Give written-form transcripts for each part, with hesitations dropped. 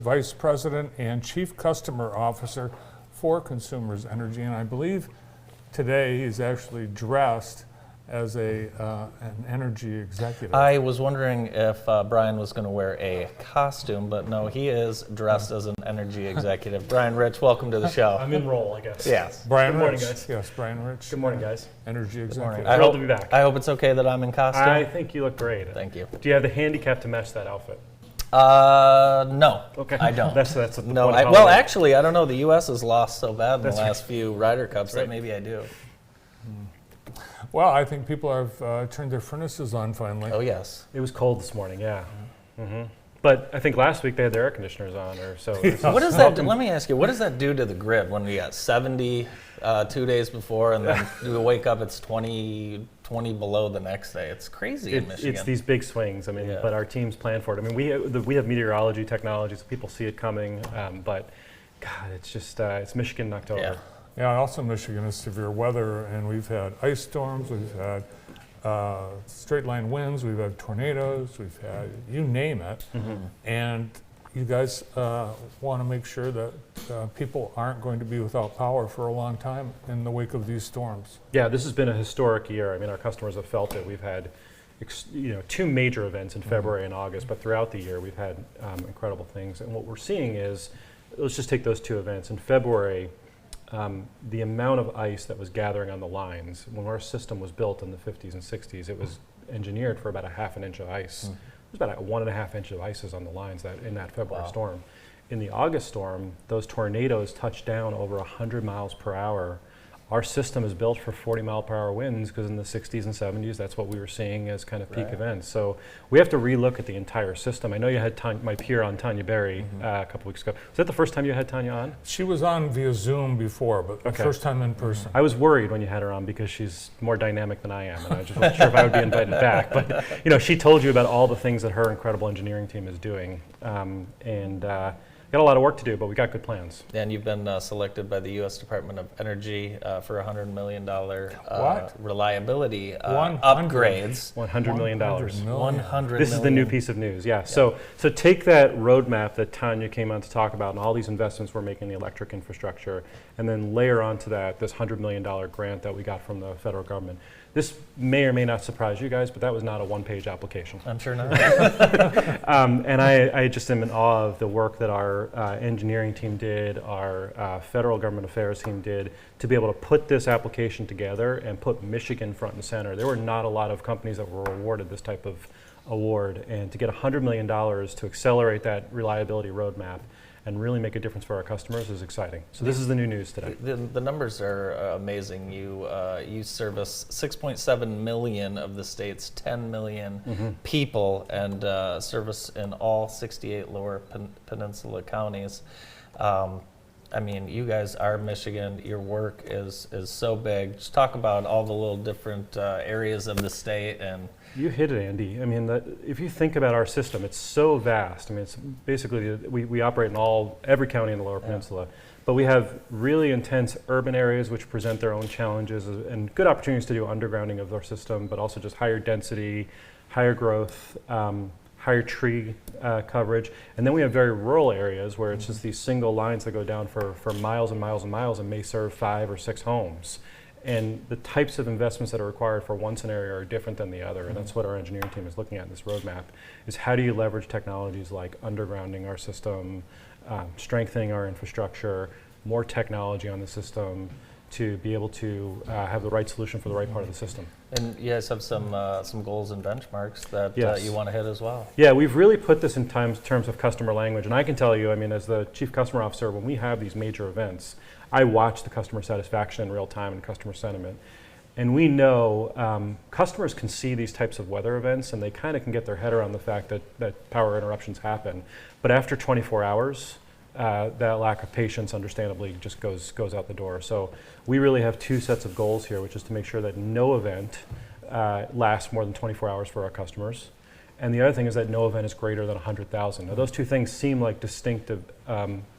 Vice President and Chief Customer Officer for Consumers Energy, and I believe today he's actually dressed as an energy executive. I was wondering if Brian was going to wear a costume, but no, he is dressed as an energy executive. Brian Rich, welcome to the show. I'm in role, I guess. Yes. Brian Good morning, Rich. guys. Yes, Brian Rich. Good morning, guys. Energy executive. Thrilled to be back. I hope it's okay that I'm in costume. I think you look great. Thank you. Do you have the handicap to match that outfit? No. Okay. I don't. That's the No, point of well, holiday. actually, I don't know. The U.S. has lost so bad in That's the last few Ryder Cups right. that maybe I do. Well, I think people have turned their furnaces on finally. Oh, yes. It was cold this morning, yeah. Mm-hmm. But I think last week they had their air conditioners on, or so. What does that do? Let me ask you, what does that do to the grid when we got 70 2 days before and then we wake up, it's 20 below the next day? It's crazy in Michigan. It's these big swings. I mean, Yeah. but our teams plan for it. I mean, we have meteorology technology, so people see it coming. But God, it's just it's Michigan in October. Yeah. Yeah, also Michigan is severe weather, and we've had ice storms, we've had straight line winds, we've had tornadoes, we've had you name it. Mm-hmm. And you guys want to make sure that people aren't going to be without power for a long time in the wake of these storms. Yeah, this has been a historic year. I mean, our customers have felt it. We've had two major events in February and August, but throughout the year we've had incredible things. And what we're seeing is, let's just take those two events. In February, the amount of ice that was gathering on the lines, when our system was built in the 50s and 60s, it was engineered for about a half an inch of ice. There's about a 1.5 inches of ice on the lines in that February storm. In the August storm, those tornadoes touched down over 100 miles per hour. Our system is built for 40 mile per hour winds because in the 60s and 70s, that's what we were seeing as kind of peak events. So we have to relook at the entire system. I know you had my peer on, Tanya Berry, a couple weeks ago. Was that the first time you had Tanya on? She was on via Zoom before, but the first time in person. I was worried when you had her on because she's more dynamic than I am, and I just wasn't sure if I would be invited back. But she told you about all the things that her incredible engineering team is doing, got a lot of work to do, but we got good plans. And you've been selected by the U.S. Department of Energy for $100 million reliability upgrades. $100 million. $100 This is the new piece of news, yeah. So take that roadmap that Tanya came on to talk about and all these investments we're making in the electric infrastructure, and then layer onto that this $100 million grant that we got from the federal government. This may or may not surprise you guys, but that was not a one-page application. I'm sure not. And I just am in awe of the work that our engineering team did, our federal government affairs team did, to be able to put this application together and put Michigan front and center. There were not a lot of companies that were awarded this type of award, and to get $100 million to accelerate that reliability roadmap and really make a difference for our customers is exciting. So this is the new news today. The numbers are amazing. You service 6.7 million of the state's 10 million people, and service in all 68 lower peninsula counties. I mean, you guys are Michigan. Your work is so big. Just talk about all the little different areas of the state. And you hit it, Andy. I mean, if you think about our system, it's so vast. I mean, it's basically we operate in every county in the Lower Peninsula, but we have really intense urban areas which present their own challenges and good opportunities to do undergrounding of our system, but also just higher density, higher growth, higher tree coverage. And then we have very rural areas where it's just these single lines that go down for miles and miles and miles and may serve 5 or 6 homes. And the types of investments that are required for one scenario are different than the other. And that's what our engineering team is looking at in this roadmap, is how do you leverage technologies like undergrounding our system, strengthening our infrastructure, more technology on the system, to be able to have the right solution for the right part of the system. And you guys have some goals and benchmarks that you want to hit as well. Yeah, we've really put this in terms of customer language. And I can tell you, I mean, as the Chief Customer Officer, when we have these major events, I watch the customer satisfaction in real time and customer sentiment. And we know customers can see these types of weather events and they kind of can get their head around the fact that power interruptions happen. But after 24 hours, that lack of patience understandably just goes out the door. So we really have 2 sets of goals here, which is to make sure that no event lasts more than 24 hours for our customers. And the other thing is that no event is greater than 100,000. Now those 2 things seem like distinctive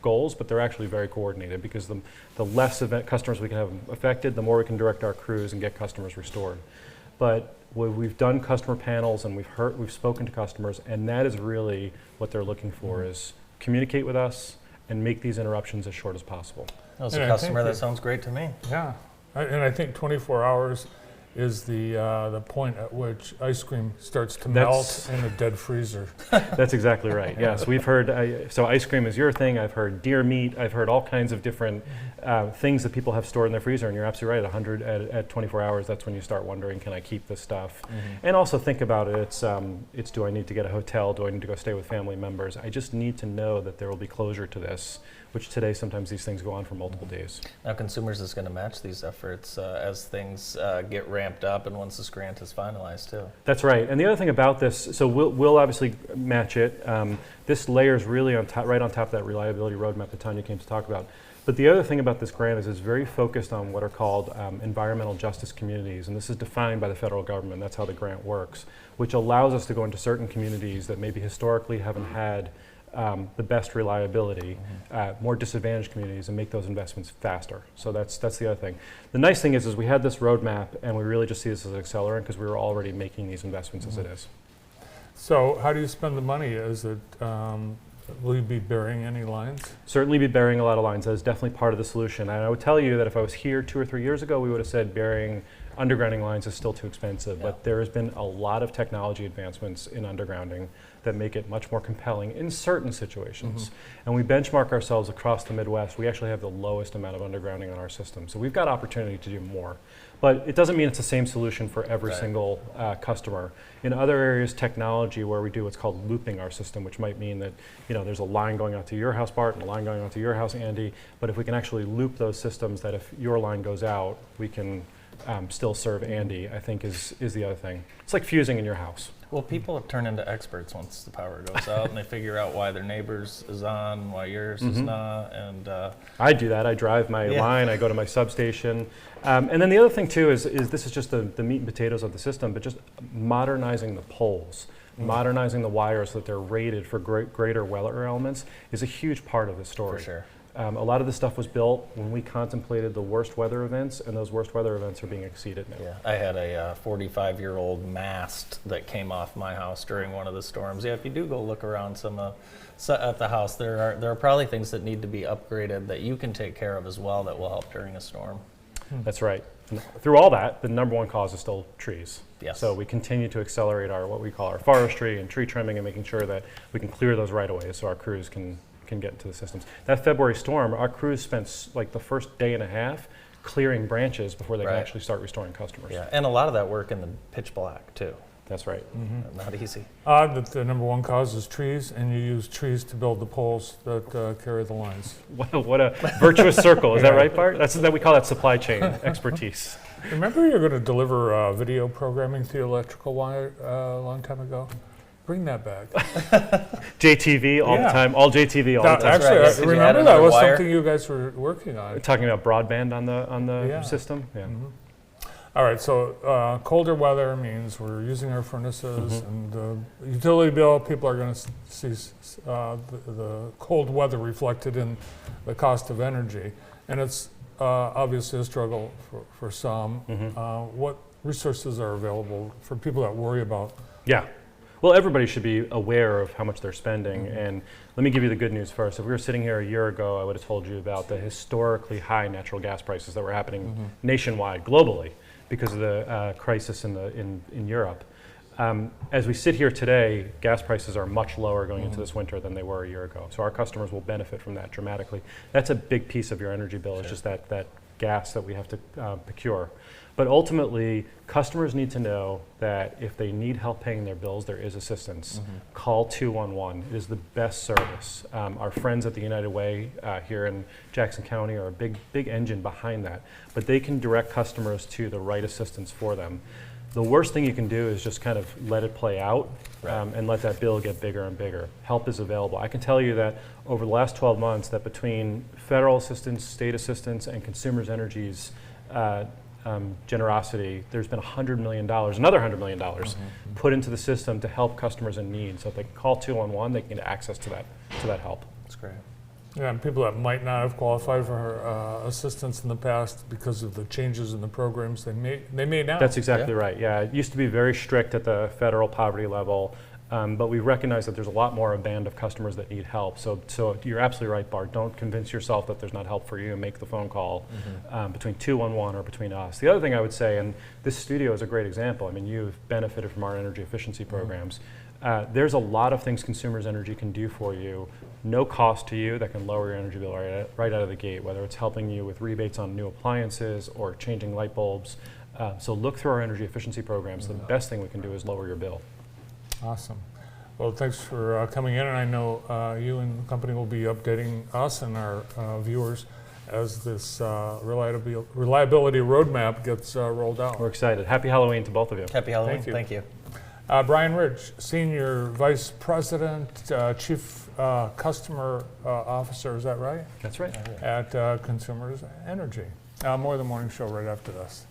goals, but they're actually very coordinated, because the less event customers we can have affected, the more we can direct our crews and get customers restored. But we've done customer panels and we've spoken to customers, and that is really what they're looking for, is communicate with us, and make these interruptions as short as possible. As And a I customer, think that sounds great to me. Yeah, and I think 24 hours is the point at which ice cream starts to That's- melt in a dead freezer. That's exactly right. Yes, we've heard, so ice cream is your thing. I've heard deer meat. I've heard all kinds of different things that people have stored in their freezer. And you're absolutely right, 100 at 24 hours, that's when you start wondering, can I keep this stuff? And also think about it, it's do I need to get a hotel? Do I need to go stay with family members? I just need to know that there will be closure to this, which today sometimes these things go on for multiple days. Now, Consumers is going to match these efforts as things get ramped up and once this grant is finalized, too. That's right. And the other thing about this, so we'll obviously match it. This layers really on top, right on top of that reliability roadmap that Tanya came to talk about. But the other thing about this grant is it's very focused on what are called environmental justice communities. And this is defined by the federal government. That's how the grant works, which allows us to go into certain communities that maybe historically haven't had the best reliability, more disadvantaged communities, and make those investments faster. So that's the other thing. The nice thing is we had this roadmap, and we really just see this as an accelerant because we were already making these investments as it is. So how do you spend the money? Is it, will you be burying any lines? Certainly be burying a lot of lines. That is definitely part of the solution. And I would tell you that if I was here 2 or 3 years ago, we would have said burying undergrounding lines is still too expensive. Yeah. But there has been a lot of technology advancements in undergrounding that make it much more compelling in certain situations. And we benchmark ourselves across the Midwest. We actually have the lowest amount of undergrounding on our system. So we've got opportunity to do more. But it doesn't mean it's the same solution for every Right. single customer. In other areas, technology where we do what's called looping our system, which might mean that there's a line going out to your house, Bart, and a line going out to your house, Andy. But if we can actually loop those systems, that if your line goes out, we can still serve Andy, I think is the other thing. It's like fusing in your house. Well, people have turned into experts once the power goes out, and they figure out why their neighbor's is on, why yours is not, and I do that. I drive my Yeah. line, I go to my substation. And then the other thing too is this is just the meat and potatoes of the system, but just modernizing the poles, modernizing the wires so that they're rated for greater weather elements is a huge part of the story. for sure. A lot of this stuff was built when we contemplated the worst weather events, and those worst weather events are being exceeded now. Yeah, I had a 45-year-old mast that came off my house during one of the storms. Yeah, if you do go look around at the house, there are probably things that need to be upgraded that you can take care of as well that will help during a storm. That's right. And through all that, the number one cause is still trees. Yes. So we continue to accelerate what we call our forestry and tree trimming and making sure that we can clear those right away so our crews can get into the systems. That February storm, our crews spent like the first day and a half clearing branches before they could Right. actually start restoring customers. Yeah, and a lot of that work in the pitch black too. That's right. Not easy. That the number one cause is trees, and you use trees to build the poles that carry the lines. What a virtuous circle. Is that right, Bart? We call that supply chain expertise. Remember you're going to deliver video programming to the electrical wire a long time ago? Bring that back. JTV all the Yeah. time, all JTV all That- the time. That's right. actually, Did I you add remember that another was wire? something you guys were working on. Talking about broadband on the Yeah. system. Yeah. All right, so colder weather means we're using our furnaces, and the utility bill, people are going to see the cold weather reflected in the cost of energy. And it's obviously a struggle for some. What resources are available for people that worry about? Yeah. Well, everybody should be aware of how much they're spending. And let me give you the good news first. If we were sitting here a year ago, I would have told you about the historically high natural gas prices that were happening nationwide, globally, because of the crisis in Europe. As we sit here today, gas prices are much lower going into this winter than they were a year ago. So our customers will benefit from that dramatically. That's a big piece of your energy bill. It's just that gas that we have to procure. But ultimately, customers need to know that if they need help paying their bills, there is assistance. Call 211. It is the best service. Our friends at the United Way here in Jackson County are a big engine behind that. But they can direct customers to the right assistance for them. The worst thing you can do is just kind of let it play out and let that bill get bigger and bigger. Help is available. I can tell you that over the last 12 months, that between federal assistance, state assistance, and Consumers Energy's generosity, there's been $100 million, another $100 million put into the system to help customers in need. So if they can call 211, they can get access to that help. That's great. Yeah, and people that might not have qualified for assistance in the past because of the changes in the programs, they may now. That's exactly right. Yeah, it used to be very strict at the federal poverty level. But we recognize that there's a lot more a band of customers that need help. So you're absolutely right, Bart. Don't convince yourself that there's not help for you and make the phone call between 211 or between us. The other thing I would say, and this studio is a great example, I mean, you've benefited from our energy efficiency programs. There's a lot of things Consumers Energy can do for you, no cost to you, that can lower your energy bill right out of the gate, whether it's helping you with rebates on new appliances or changing light bulbs. So look through our energy efficiency programs. The best thing we can do is lower your bill. Awesome. Well, thanks for coming in, and I know you and the company will be updating us and our viewers as this reliability roadmap gets rolled out. We're excited. Happy Halloween to both of you. Happy Halloween. Thank you. Thank you. Brian Ridge, Senior Vice President, Chief Customer Officer, is that right? That's right. At Consumers Energy. More of the Morning Show right after this.